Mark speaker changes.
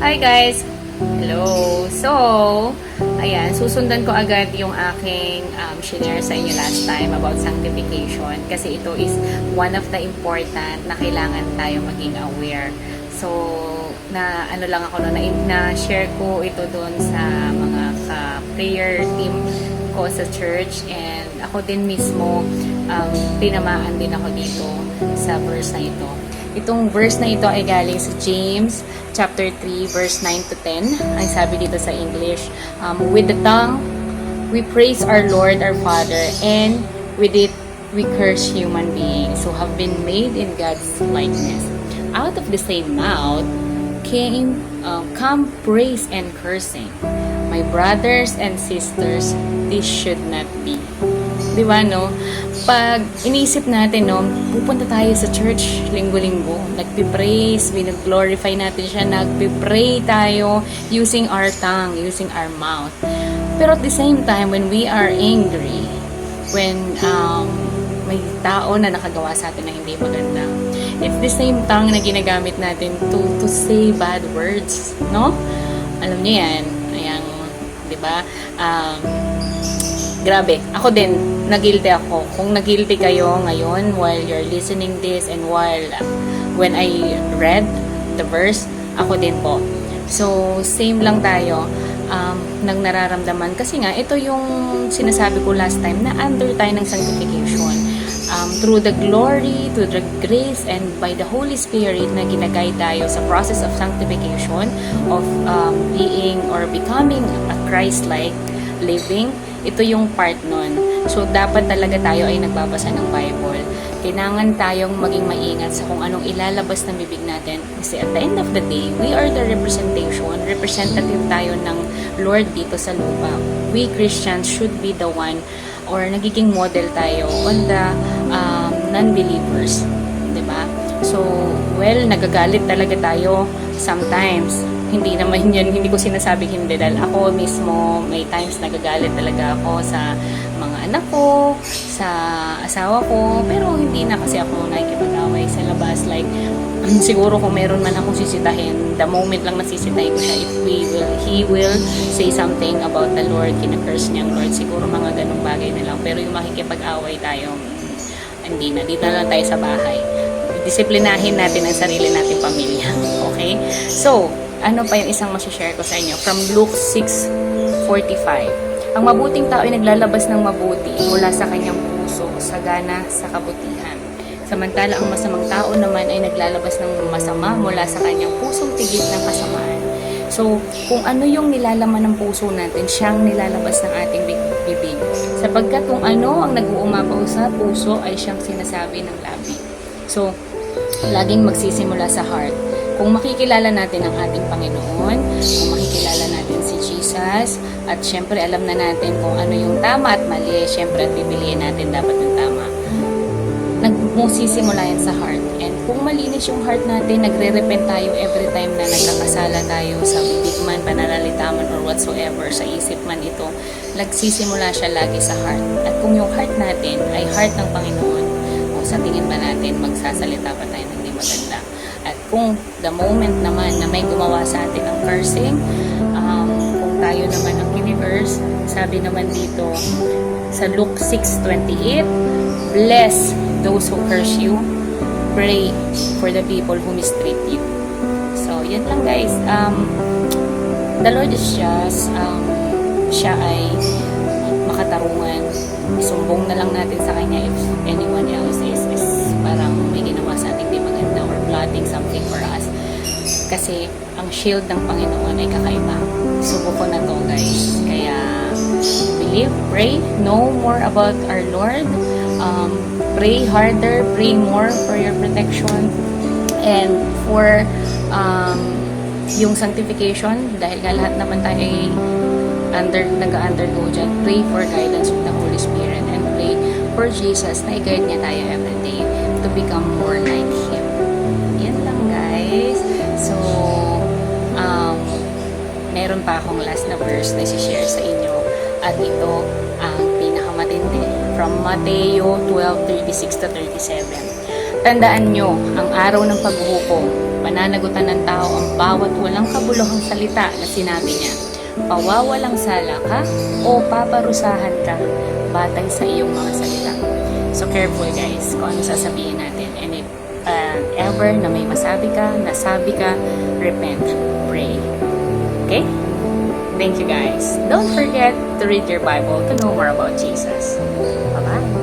Speaker 1: Hi guys! Hello! So, ayan, susundan ko agad yung aking shinare sa inyo last time about sanctification kasi ito is one of the important na kailangan tayo maging aware. So, na ano lang ako na share ko ito doon sa mga prayer team ko sa church, and ako din mismo tinamaan din ako dito sa verse na ito. Itong verse na ito ay galing sa James chapter 3 verse 9 to 10. Ang sabi dito sa English, with the tongue we praise our Lord our Father, and with it we curse human beings who have been made in God's likeness. Out of the same mouth come praise and cursing. My brothers and sisters, this should not be. Di ba, no? Pag inisip natin, no, pupunta tayo sa church linggo-linggo, nagpipraise, glorify natin siya, nagpipray tayo using our tongue, using our mouth. Pero at the same time, when we are angry, when may tao na nakagawa sa atin na hindi maganda, it's the same tongue na ginagamit natin to say bad words, no? Alam niyo yan, ayan, di ba? Grabe, ako din, nagilty ako. Kung nagilty kayo ngayon while you're listening this and when I read the verse, ako din po. So, same lang tayo ng nararamdaman. Kasi nga, ito yung sinasabi ko last time na under tayo ng sanctification. Through the glory, through the grace, and by the Holy Spirit na ginagay tayo sa process of sanctification, of being or becoming a Christ-like living. Ito yung part nun. So, dapat talaga tayo ay nagbabasa ng Bible. Kailangan tayong maging maingat sa kung anong ilalabas ng bibig natin. Kasi at the end of the day, we are the representative tayo ng Lord dito sa lupa. We Christians should be the one or nagiging model tayo on the non-believers. Diba? So, well, nagagalit talaga tayo sometimes. Hindi naman yan, hindi ko sinasabing hindi, dahil ako mismo may times nagagalit talaga ako sa mga anak ko, sa asawa ko, pero hindi na kasi ako nakikipag-away sa labas. Like, siguro kung meron man akong sisitahin, the moment lang nasisitahin ko siya, if he will say something about the Lord, kinakurse niyang Lord, siguro mga ganong bagay na lang. Pero yung makikipag-away tayo, hindi na, dito na lang tayo sa bahay. Disiplinahin natin ang sarili nating pamilya. Okay? So, ano pa yung isang masishare ko sa inyo? From Luke 6:45. Ang mabuting tao ay naglalabas ng mabuti mula sa kanyang puso, sagana sa kabutihan. Samantala ang masamang tao naman ay naglalabas ng masama mula sa kanyang pusong tigit ng kasamaan. So, kung ano yung nilalaman ng puso natin, siyang nilalabas ng ating bibig. Sapagkat kung ano ang nag-uumapaw sa puso ay siyang sinasabi ng labi. So, laging magsisimula sa heart. Kung makikilala natin ang ating Panginoon, kung makikilala natin si Jesus, at syempre alam na natin kung ano yung tama at mali, syempre at pipiliin natin dapat yung tama. Nagmusisimula yan sa heart. And kung malinis yung heart natin, nagre-repent tayo every time na nagkakasala tayo sa bibig man, pananalita man, or whatsoever, sa isip man ito, nagsisimula siya lagi sa heart. At kung yung heart natin ay heart ng Panginoon, o sa tingin ba natin, magsasalita pa tayo ng hindi maganda. At kung the moment naman na may gumawa sa atin ng cursing, kung tayo naman ang universe, sabi naman dito sa Luke 6:28, bless those who curse you, pray for the people who mistreat you. So, yan lang guys. The Lord is just, siya ay makatarungan. Isumbong na lang natin sa Kanya if anyone else is parang may ginawa sa ating di maganda or plotting something for us. Kasi ang shield ng Panginoon ay kakaiba. Subo ko na to guys. Kaya believe, pray, know more about our Lord. Pray harder, pray more for your protection and for yung sanctification, dahil nga lahat naman tayo ay nag-undergo dyan. Pray for guidance of the Holy Spirit and pray for Jesus na i-guide niya tayo every day to become more like Him. Yan lang guys. So, meron pa akong last na verse na i-share sa inyo, at ito ang pinakamatindi from Mateo 12:36-37. Tandaan nyo, ang araw ng paghuhukom Pananagutan ng tao ang bawat walang kabuluhang salita na sinabi niya. Pawawalang sala ka o paparusahan ka batay sa iyong mga salita. So careful guys kung ano sasabihin natin. And if ever na may masabi ka, nasabi ka, repent, pray. Okay? Thank you guys. Don't forget to read your Bible to know more about Jesus. Bye-bye.